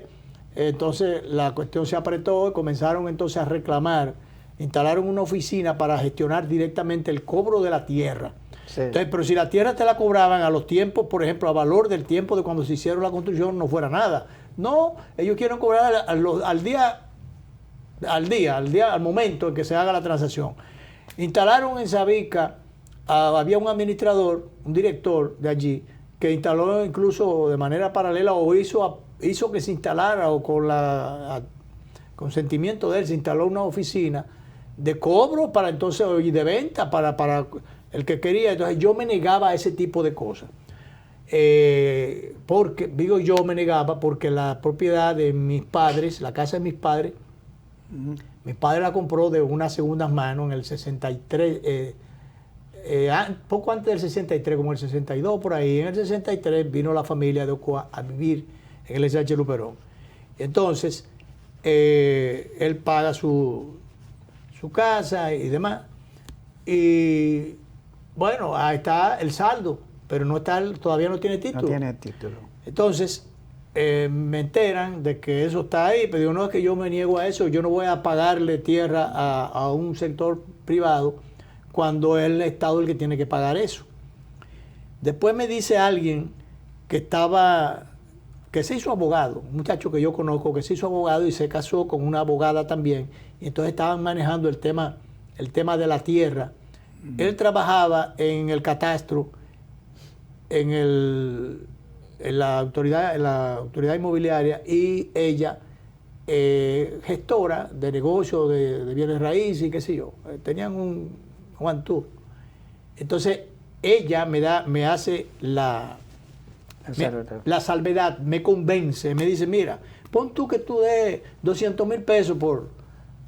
entonces la cuestión se apretó y comenzaron entonces a reclamar, instalaron una oficina para gestionar directamente el cobro de la tierra. Sí. Entonces, pero si la tierra te la cobraban a los tiempos, por ejemplo, a valor del tiempo de cuando se hicieron la construcción, no fuera nada. No, ellos quieren cobrar al momento en que se haga la transacción. Instalaron en Sabica, había un administrador, un director de allí, que instaló incluso de manera paralela, o hizo que se instalara, o con consentimiento de él, se instaló una oficina de cobro para entonces, y de venta para el que quería. Entonces yo me negaba a ese tipo de cosas. Yo me negaba porque la propiedad de mis padres, la casa de mis padres, mi padre la compró de unas segundas manos en el 63, poco antes del 63, como el 62 por ahí. En el 63 vino la familia de Ocoa a vivir en el ensanche Luperón. Entonces, él paga su casa y demás. Y bueno, ahí está el saldo, pero todavía no tiene título. No tiene título. Entonces, me enteran de que eso está ahí, pero digo, no, es que yo me niego a eso, yo no voy a pagarle tierra a un sector privado cuando es el Estado el que tiene que pagar eso. Después me dice alguien que se hizo abogado, un muchacho que yo conozco que se hizo abogado y se casó con una abogada también, y entonces estaban manejando el tema de la tierra. Él trabajaba en el catastro, en la autoridad inmobiliaria, y ella gestora de negocio de bienes raíces y qué sé yo. Tenían un guantú. Entonces ella me hace la salvedad, me convence, me dice, mira, pon tú que tú des 200,000 pesos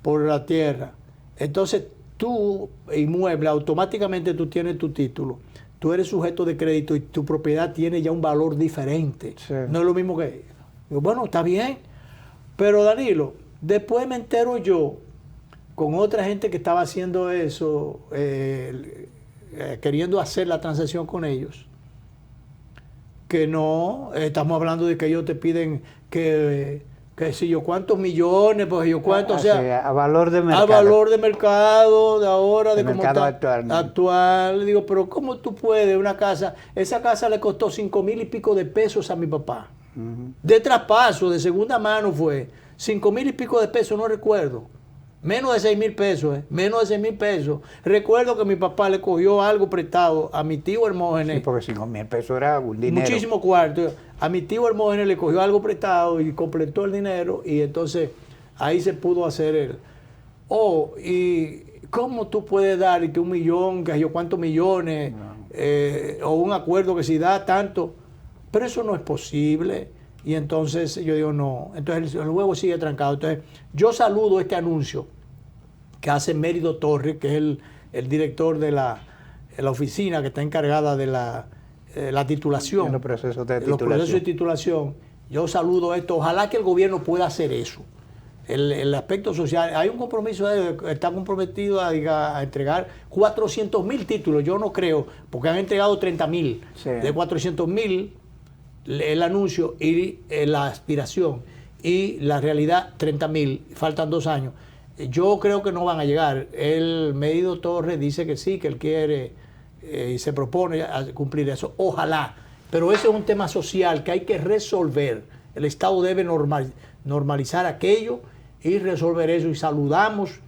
por la tierra. Entonces tu inmueble, automáticamente tú tienes tu título, tú eres sujeto de crédito y tu propiedad tiene ya un valor diferente. Sí. No es lo mismo que... Digo, bueno, está bien. Pero Danilo, después me entero yo, con otra gente que estaba haciendo eso, queriendo hacer la transacción con ellos, que no, estamos hablando de que ellos te piden que si yo cuántos millones, pues yo cuántos, o sea, a valor de mercado. A valor de mercado, de ahora, de cómo está actual. Digo, pero ¿cómo tú puedes una casa? Esa casa le costó 5,000 y pico de pesos a mi papá. De traspaso, de segunda mano fue. 5,000 y pico de pesos, no recuerdo. Menos de 6,000 pesos, menos de 6,000 pesos. Recuerdo que mi papá le cogió algo prestado a mi tío Hermógenes. Sí, porque 5,000 pesos era un dinero. Muchísimo cuarto. A mi tío Hermógenes le cogió algo prestado y completó el dinero y entonces ahí se pudo hacer él. ¿Y cómo tú puedes dar que 1 millón, que yo cuántos millones, o un acuerdo que si da tanto? Pero eso no es posible. Y entonces yo digo, no. Entonces el juego sigue trancado. Entonces yo saludo este anuncio que hace Mérido Torres, que es el director de la oficina que está encargada de la titulación. En los procesos de titulación. Los procesos de titulación. Yo saludo esto. Ojalá que el gobierno pueda hacer eso. El aspecto social. Hay un compromiso, está comprometido a entregar 400,000 títulos. Yo no creo, porque han entregado 30,000. Sí. De 400,000 el anuncio y la aspiración y la realidad 30,000, faltan 2 años. Yo creo que no van a llegar. El Mérido Torres dice que sí, que él quiere y se propone a cumplir eso. Ojalá, pero ese es un tema social que hay que resolver. El Estado debe normalizar aquello y resolver eso, y saludamos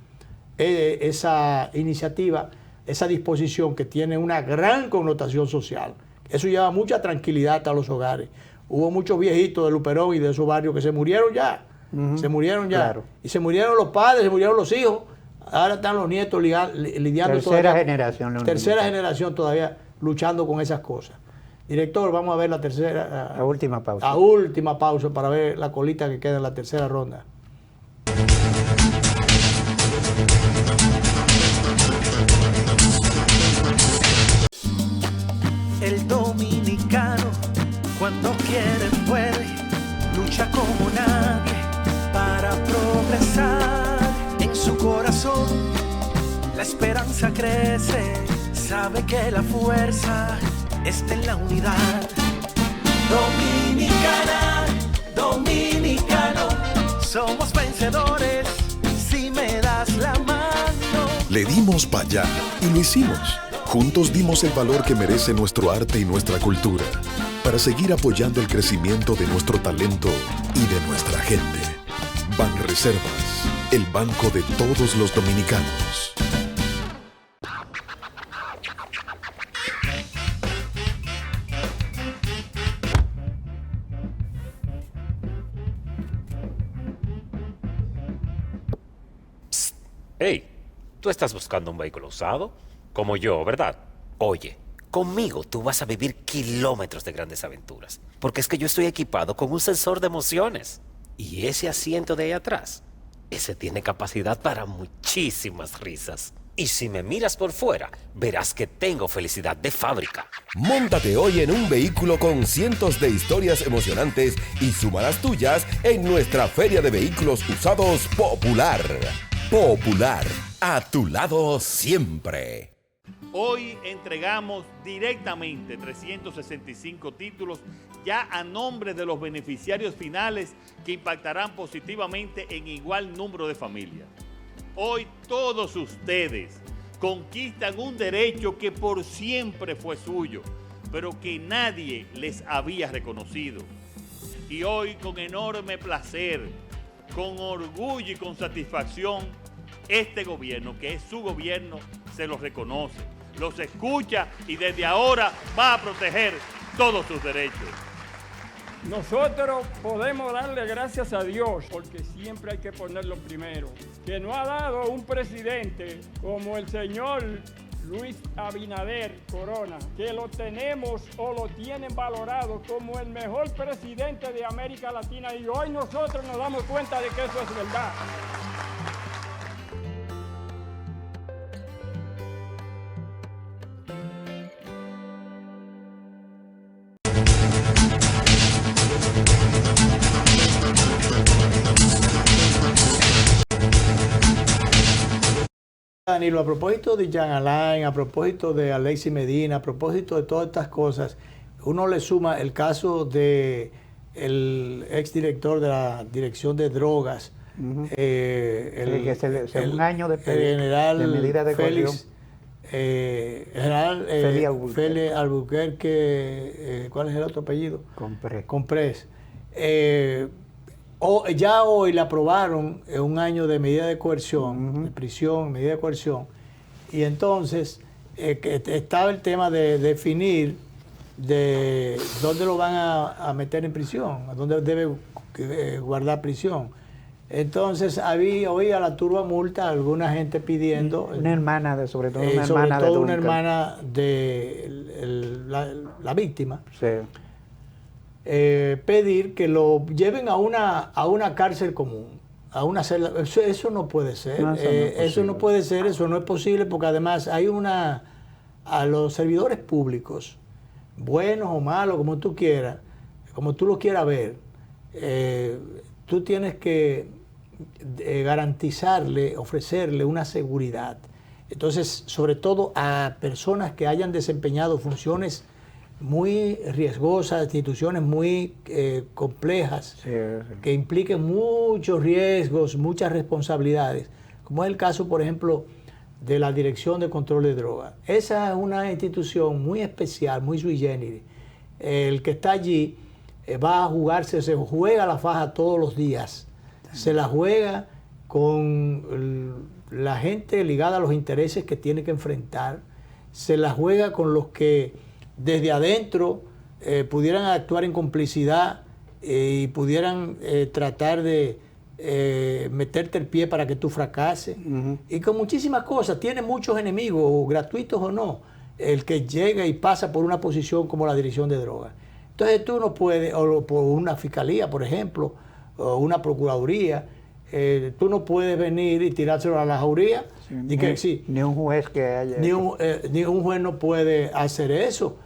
esa iniciativa, esa disposición que tiene una gran connotación social. Eso lleva mucha tranquilidad a los hogares. Hubo muchos viejitos de Luperón y de esos barrios que se murieron ya. Se murieron ya. Claro. Y se murieron los padres, se murieron los hijos. Ahora están los nietos lidiando Tercera generación todavía luchando con esas cosas. Director, vamos a ver la tercera. La última pausa. La última pausa para ver la colita que queda en la tercera ronda. El dominicano, cuando quiere puede, lucha como nadie para progresar. En su corazón la esperanza crece, sabe que la fuerza está en la unidad. Dominicana, dominicano, somos vencedores si me das la mano. Le dimos para allá y lo hicimos. Juntos dimos el valor que merece nuestro arte y nuestra cultura para seguir apoyando el crecimiento de nuestro talento y de nuestra gente. Banreservas, el banco de todos los dominicanos. Psst. Hey, ¿tú estás buscando un vehículo usado? Como yo, ¿verdad? Oye, conmigo tú vas a vivir kilómetros de grandes aventuras, porque es que yo estoy equipado con un sensor de emociones. Y ese asiento de ahí atrás, ese tiene capacidad para muchísimas risas. Y si me miras por fuera, verás que tengo felicidad de fábrica. Móntate hoy en un vehículo con cientos de historias emocionantes y suma las tuyas en nuestra Feria de Vehículos Usados Popular. Popular, a tu lado siempre. Hoy entregamos directamente 365 títulos ya a nombre de los beneficiarios finales que impactarán positivamente en igual número de familias. Hoy todos ustedes conquistan un derecho que por siempre fue suyo, pero que nadie les había reconocido. Y hoy con enorme placer, con orgullo y con satisfacción, este gobierno, que es su gobierno, se los reconoce, los escucha y desde ahora va a proteger todos sus derechos. Nosotros podemos darle gracias a Dios, porque siempre hay que ponerlo primero, que nos ha dado un presidente como el señor Luis Abinader Corona, que lo tenemos o lo tienen valorado como el mejor presidente de América Latina, y hoy nosotros nos damos cuenta de que eso es verdad. Danilo, a propósito de Jean Alain, a propósito de Alexis Medina, a propósito de todas estas cosas, uno le suma el caso de el exdirector de la Dirección de Drogas, un año de medida de Félix, general Félix Albuquerque, ¿cuál es el otro apellido? Comprés. Ya hoy le aprobaron un año de medida de coerción, de prisión, medida de coerción, y entonces estaba el tema de definir de dónde lo van a meter en prisión, a dónde debe guardar prisión. Entonces oía la turba multa, alguna gente pidiendo... Una hermana, sobre todo una hermana de la víctima. Sí. Pedir que lo lleven a una cárcel común, a una celda. Eso no puede ser. Eso no puede ser, eso no es posible, porque además hay a los servidores públicos, buenos o malos, como tú quieras, como tú lo quieras ver, tú tienes que garantizarle, ofrecerle una seguridad. Entonces, sobre todo a personas que hayan desempeñado funciones muy riesgosas, instituciones muy complejas, que impliquen muchos riesgos, muchas responsabilidades, como es el caso, por ejemplo, de la Dirección de Control de Drogas. Esa es una institución muy especial, muy sui generis. El que está allí va a jugarse, se juega la faja todos los días, se la juega con la gente ligada a los intereses que tiene que enfrentar, se la juega con los que desde adentro pudieran actuar en complicidad y pudieran tratar de meterte el pie para que tú fracases. Y con muchísimas cosas. Tiene muchos enemigos, gratuitos o no, el que llega y pasa por una posición como la Dirección de Drogas. Entonces tú no puedes, o por una fiscalía, por ejemplo, o una procuraduría, tú no puedes venir y tirárselo a la jauría. Ni un juez que haya... Ni un juez no puede hacer eso.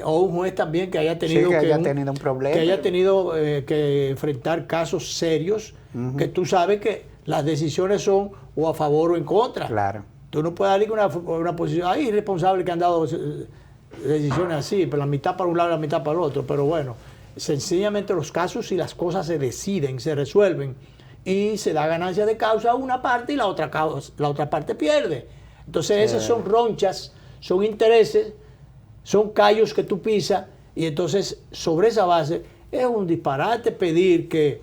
O un juez también que haya tenido, tenido un problema. Que haya tenido que enfrentar casos serios, que tú sabes que las decisiones son o a favor o en contra. Claro. Tú no puedes darle una posición. Hay irresponsables que han dado decisiones así, pero la mitad para un lado y la mitad para el otro. Pero bueno, sencillamente los casos y las cosas se deciden, se resuelven y se da ganancia de causa a una parte y la otra parte pierde. Entonces esas son ronchas, son intereses, son callos que tú pisas, y entonces sobre esa base es un disparate pedir que,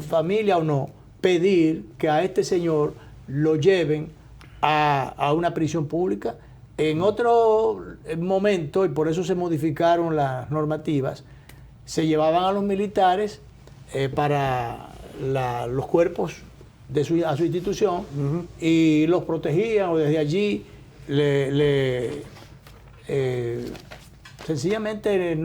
familia o no, pedir que a este señor lo lleven a una prisión pública. En otro momento, y por eso se modificaron las normativas, se llevaban a los militares para los cuerpos a su institución y los protegían, o desde allí sencillamente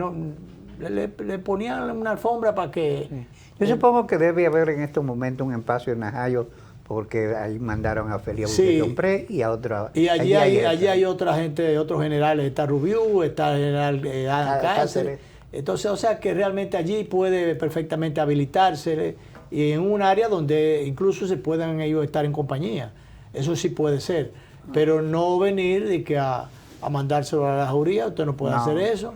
le ponían una alfombra para que... Sí. Yo supongo que debe haber en estos momentos un espacio en Najayo, porque ahí mandaron a Félix Compré y a otra... Y allí hay otra gente, otros generales, está Rubiú, está el general Cáceres. Entonces, o sea que realmente allí puede perfectamente habilitarse, y en un área donde incluso se puedan ellos estar en compañía. Eso sí puede ser, pero no venir de que a mandárselo a la jauría. Usted no puede hacer eso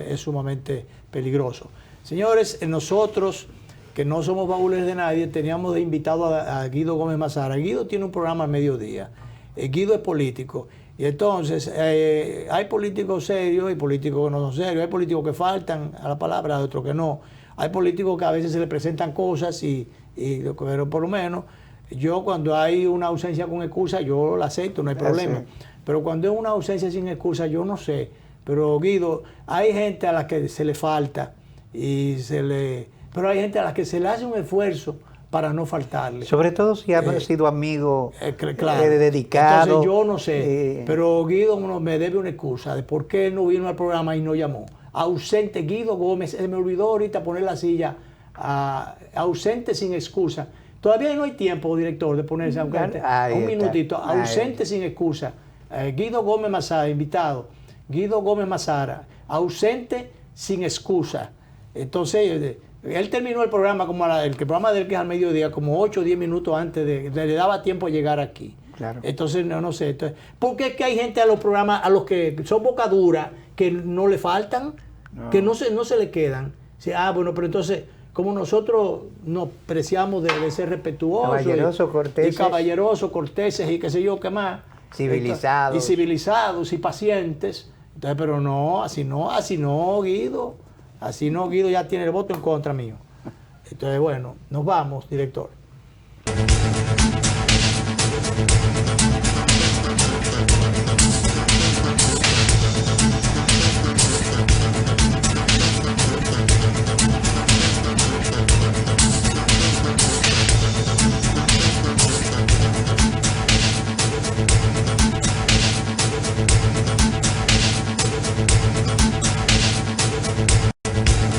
es sumamente peligroso. Señores, nosotros, que no somos baúles de nadie, teníamos de invitado a Guido Gómez Mazara. Guido tiene un programa al mediodía. Guido es político. Y entonces hay políticos serios y políticos que no son serios. Hay políticos que faltan a la palabra, otros que no. Hay políticos que a veces se le presentan cosas, pero por lo menos yo, cuando hay una ausencia con excusa, yo la acepto, no hay problema. Pero cuando es una ausencia sin excusa, yo no sé. Pero Guido, hay gente a la que se le falta pero hay gente a la que se le hace un esfuerzo para no faltarle. Sobre todo si ha sido amigo dedicado. Entonces yo no sé, pero Guido me debe una excusa de por qué no vino al programa y no llamó. Ausente Guido Gómez, se me olvidó ahorita poner la silla, ausente sin excusa. Todavía no hay tiempo, director, de ponerse un minutito. Ausente sin excusa. Guido Gómez Mazara, invitado. Guido Gómez Mazara, ausente sin excusa. Entonces, él terminó el programa, el programa de él, que es al mediodía, como 8 o 10 minutos antes le daba tiempo a llegar aquí. Claro. Entonces, no sé. Entonces, ¿por qué es que hay gente a los programas, a los que son boca dura, que no le faltan, que no se le quedan? Bueno, pero entonces, como nosotros nos preciamos de ser respetuosos, caballerosos, corteses y qué sé yo, qué más. Civilizados y pacientes. Entonces, pero no, así no, Guido. Así no, Guido ya tiene el voto en contra mío. Entonces, bueno, nos vamos, director.